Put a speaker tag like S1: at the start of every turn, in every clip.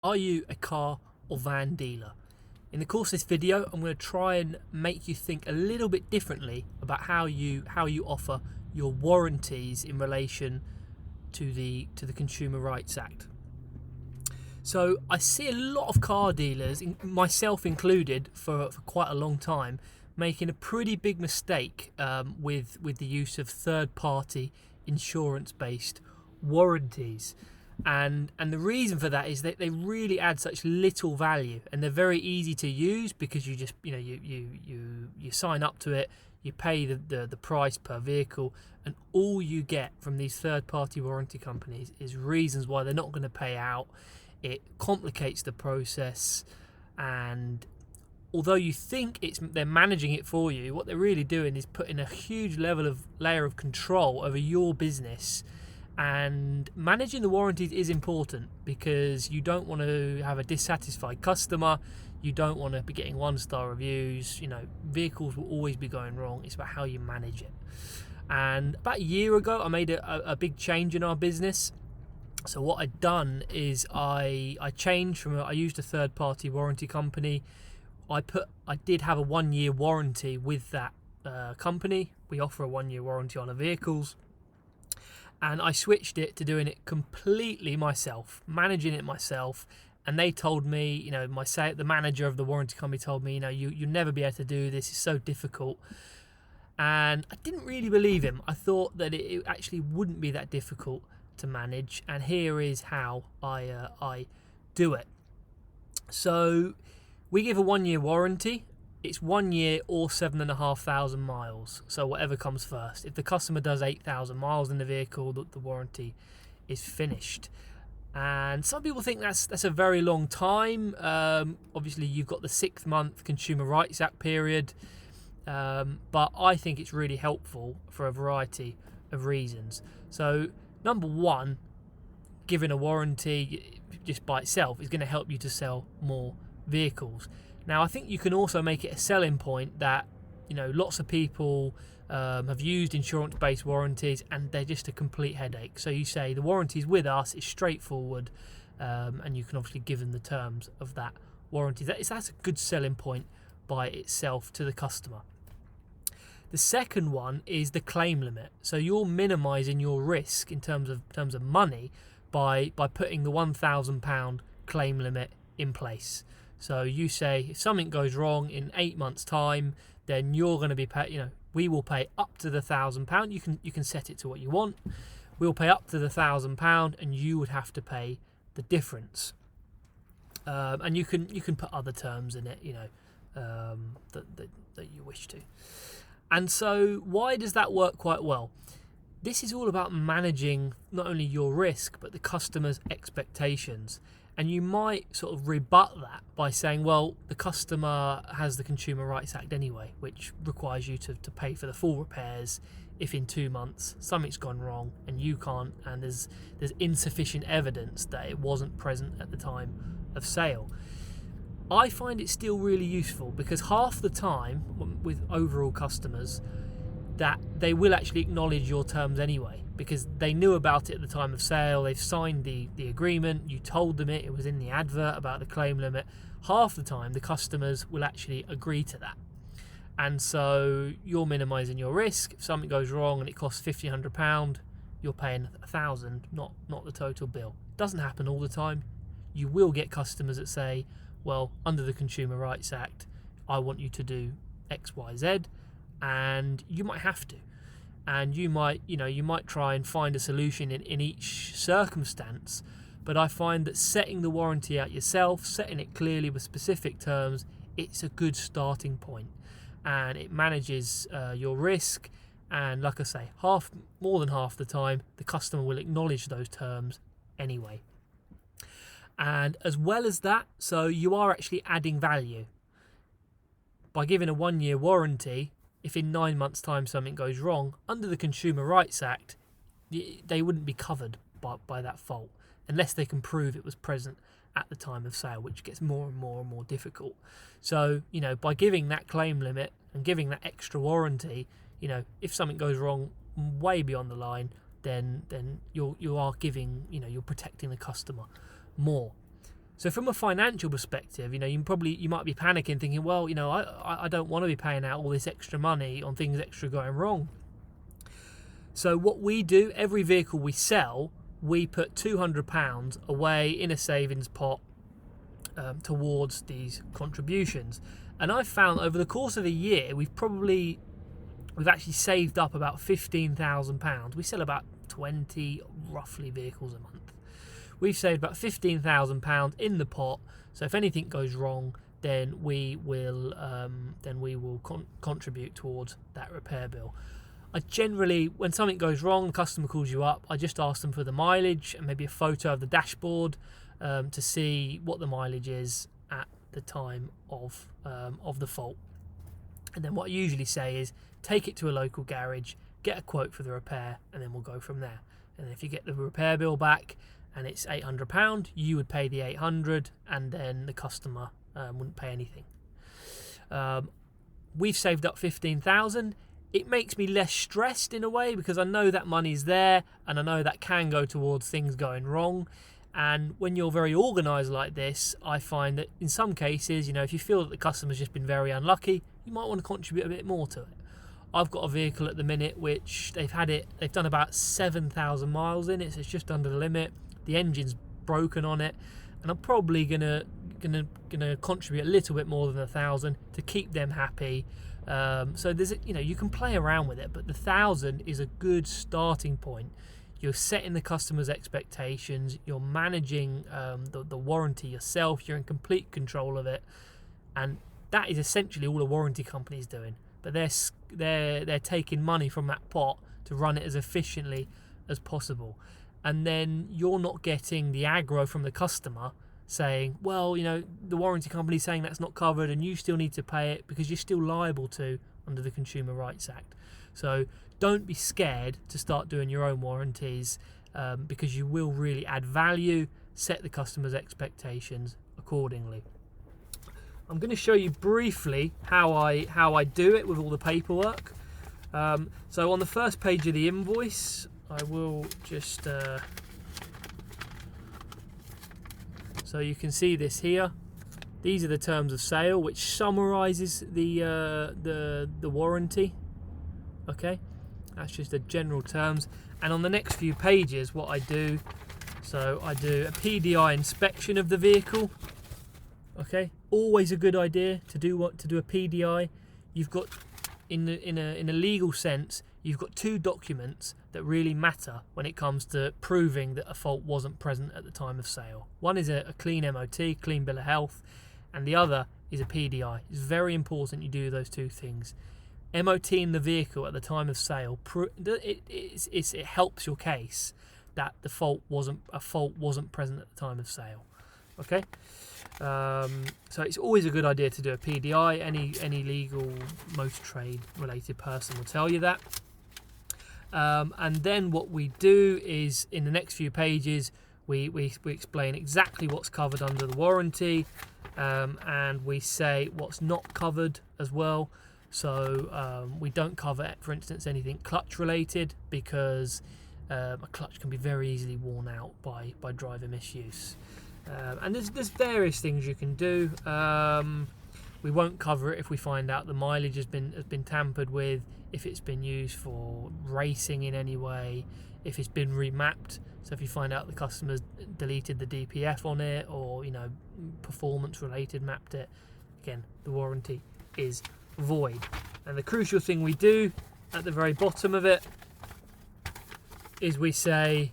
S1: Are you a car or van dealer? In the course of this video, I'm going to try and make you think a little bit differently about how you offer your warranties in relation to the Consumer Rights Act. So I see a lot of car dealers, myself included, for quite a long time, making a pretty big mistake with the use of third-party insurance-based warranties. And the reason for that is that they really add such little value, and they're very easy to use because you just you sign up to it, you pay the price per vehicle, and all you get from these third-party warranty companies is reasons why they're not going to pay out. It complicates the process, and although you think they're managing it for you, what they're really doing is putting a huge layer of control over your business. And managing the warranties is important because you don't want to have a dissatisfied customer. You don't want to be getting 1-star reviews. Vehicles will always be going wrong. It's about how you manage it. And about a year ago, I made a big change in our business. So what I'd done is I changed I used a third-party warranty company. I did have a 1-year warranty with that company. We offer a 1-year warranty on our vehicles. And I switched it to doing it completely myself, managing it myself. And they told me, the manager of the warranty company told me, you'll never be able to do this. It's so difficult. And I didn't really believe him. I thought that it actually wouldn't be that difficult to manage. And here is how I do it. So we give a 1-year warranty. It's 1 year or 7,500 miles. So whatever comes first. If the customer does 8,000 miles in the vehicle, the warranty is finished. And some people think that's a very long time. Obviously, you've got the 6-month Consumer Rights Act period. But I think it's really helpful for a variety of reasons. So number one, giving a warranty just by itself is going to help you to sell more vehicles. Now, I think you can also make it a selling point that, lots of people have used insurance-based warranties and they're just a complete headache. So you say the warranty's with us, it's straightforward, and you can obviously give them the terms of that warranty. That's a good selling point by itself to the customer. The second one is the claim limit. So you're minimising your risk in terms of money by putting the £1,000 claim limit in place. So you say if something goes wrong in 8 months' time, then you're going to be we will pay up to the £1,000. You can set it to what you want. We'll pay up to the £1,000, and you would have to pay the difference. And you can put other terms in it, that you wish to. And so why does that work quite well? This is all about managing not only your risk but the customer's expectations. And you might sort of rebut that by saying, well, the customer has the Consumer Rights Act anyway, which requires you to pay for the full repairs if in 2 months something's gone wrong and you can't, and there's insufficient evidence that it wasn't present at the time of sale. I find it still really useful because half the time with overall customers that they will actually acknowledge your terms anyway because they knew about it at the time of sale, they've signed the agreement, you told them it was in the advert about the claim limit. Half the time the customers will actually agree to that. And so you're minimising your risk. If something goes wrong and it costs £1,500, you're paying £1,000, not the total bill. It doesn't happen all the time. You will get customers that say, well, under the Consumer Rights Act, I want you to do X, Y, Z, and you might have to. And you might try and find a solution in each circumstance, but I find that setting the warranty out yourself, setting it clearly with specific terms, it's a good starting point, and it manages your risk. And like I say, more than half the time, the customer will acknowledge those terms anyway. And as well as that, so you are actually adding value by giving a 1-year warranty. If in 9 months' time something goes wrong, under the Consumer Rights Act, they wouldn't be covered by that fault unless they can prove it was present at the time of sale, which gets more and more difficult. So, by giving that claim limit and giving that extra warranty, if something goes wrong way beyond the line, then you are giving, you're protecting the customer more. So from a financial perspective, you might be panicking, thinking, well, I don't want to be paying out all this extra money on things extra going wrong. So what we do, every vehicle we sell, we put £200 away in a savings pot towards these contributions. And I've found over the course of a year, we've actually saved up about £15,000. We sell about 20 roughly vehicles a month. We've saved about £15,000 in the pot. So if anything goes wrong, then we will contribute towards that repair bill. I generally, when something goes wrong, the customer calls you up, I just ask them for the mileage and maybe a photo of the dashboard to see what the mileage is at the time of the fault. And then what I usually say is take it to a local garage, get a quote for the repair, and then we'll go from there. And if you get the repair bill back and it's £800, you would pay the £800, and then the customer wouldn't pay anything. We've saved up £15,000. It makes me less stressed in a way because I know that money's there and I know that can go towards things going wrong. And when you're very organised like this, I find that in some cases, if you feel that the customer's just been very unlucky, you might want to contribute a bit more to it. I've got a vehicle at the minute which they've done about 7,000 miles in it, so it's just under the limit. The engine's broken on it, and I'm probably gonna contribute a little bit more than 1,000 to keep them happy. So there's you can play around with it, but the 1,000 is a good starting point. You're setting the customer's expectations. You're managing the warranty yourself. You're in complete control of it, and that is essentially all a warranty company's doing. But they're taking money from that pot to run it as efficiently as possible, and then you're not getting the aggro from the customer saying, well, the warranty company's saying that's not covered and you still need to pay it, because you're still liable to under the Consumer Rights Act. So don't be scared to start doing your own warranties, because you will really add value, set the customer's expectations accordingly. I'm going to show you briefly how I do it with all the paperwork. So on the first page of the invoice, I will just so you can see this here. These are the terms of sale, which summarises the warranty. Okay, that's just the general terms. And on the next few pages, what I do, so I do a PDI inspection of the vehicle. Okay, always a good idea to do a PDI. You've got in a legal sense, you've got two documents that really matter when it comes to proving that a fault wasn't present at the time of sale. One is a clean MOT, clean bill of health, and the other is a PDI. It's very important you do those two things. MOT in the vehicle at the time of sale, it helps your case that the fault wasn't present at the time of sale. Okay, so it's always a good idea to do a PDI. Any legal motor trade related person will tell you that. And then what we do is, in the next few pages, we explain exactly what's covered under the warranty, and we say what's not covered as well. So we don't cover, for instance, anything clutch related, because a clutch can be very easily worn out by driver misuse. And there's various things you can do. We won't cover it if we find out the mileage has been tampered with, if it's been used for racing in any way, if it's been remapped. So if you find out the customer's deleted the DPF on it, or performance related mapped it, again, the warranty is void. And the crucial thing we do at the very bottom of it is we say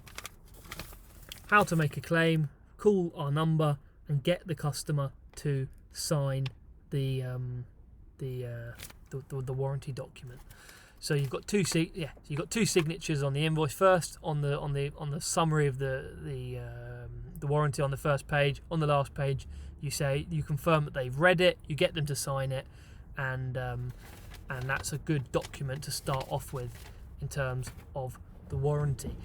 S1: how to make a claim, call our number, and get the customer to sign the warranty document. So you've got two signatures on the invoice. First on the summary of the warranty on the first page. On the last page, you confirm that they've read it. You get them to sign it, and that's a good document to start off with in terms of the warranty.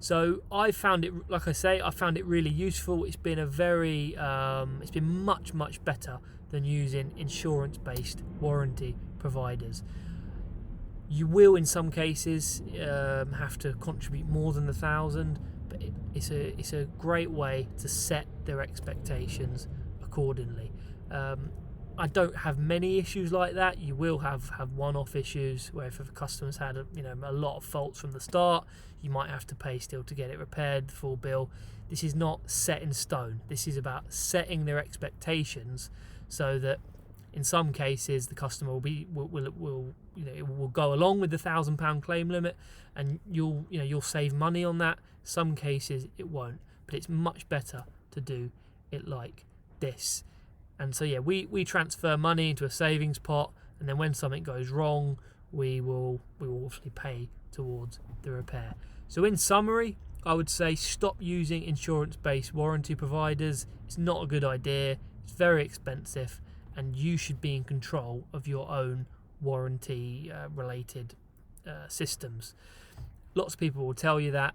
S1: So I found it, like I say, I found it really useful. It's been it's been much better than using insurance-based warranty providers. You will, in some cases, have to contribute more than 1,000, but it's a great way to set their expectations accordingly. I don't have many issues like that. You will have one-off issues where if a customer's had a lot of faults from the start, you might have to pay still to get it repaired, the full bill. This is not set in stone. This is about setting their expectations so that in some cases the customer will go along with the £1,000 claim limit, and you'll save money on that. Some cases it won't, but it's much better to do it like this. And so yeah, we transfer money into a savings pot, and then when something goes wrong, we will obviously pay towards the repair. So in summary, I would say stop using insurance-based warranty providers. It's not a good idea. It's very expensive, and you should be in control of your own warranty related systems. Lots of people will tell you that.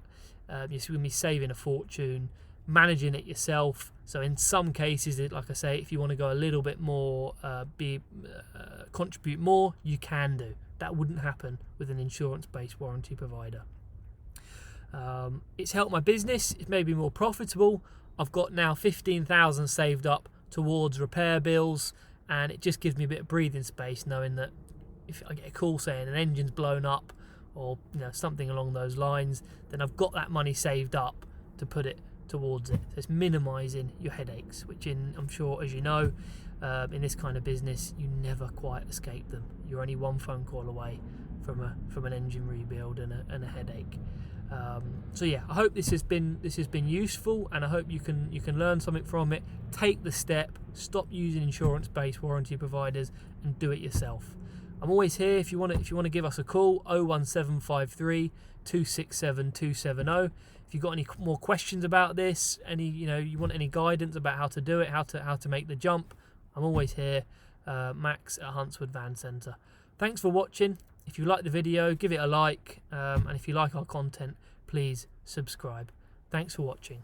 S1: You're going to be saving a fortune managing it yourself. So in some cases, like I say, if you want to go a little bit more, contribute more, you can do. That wouldn't happen with an insurance-based warranty provider. It's helped my business. It's made me more profitable. I've got now 15,000 saved up towards repair bills, and it just gives me a bit of breathing space knowing that if I get a call saying an engine's blown up or something along those lines, then I've got that money saved up to put it towards it. So it's minimising your headaches, which I'm sure, as you know, in this kind of business, you never quite escape them. You're only one phone call away from an engine rebuild and a headache. So yeah, I hope this has been useful, and I hope you can learn something from it. Take the step, stop using insurance-based warranty providers, and do it yourself. I'm always here if you want to give us a call. 01753 267 270. If you've got any more questions about this, you want any guidance about how to do it, how to make the jump, I'm always here. Max at Huntswood Van Centre. Thanks for watching. If you like the video, give it a like, and if you like our content, please subscribe. Thanks for watching.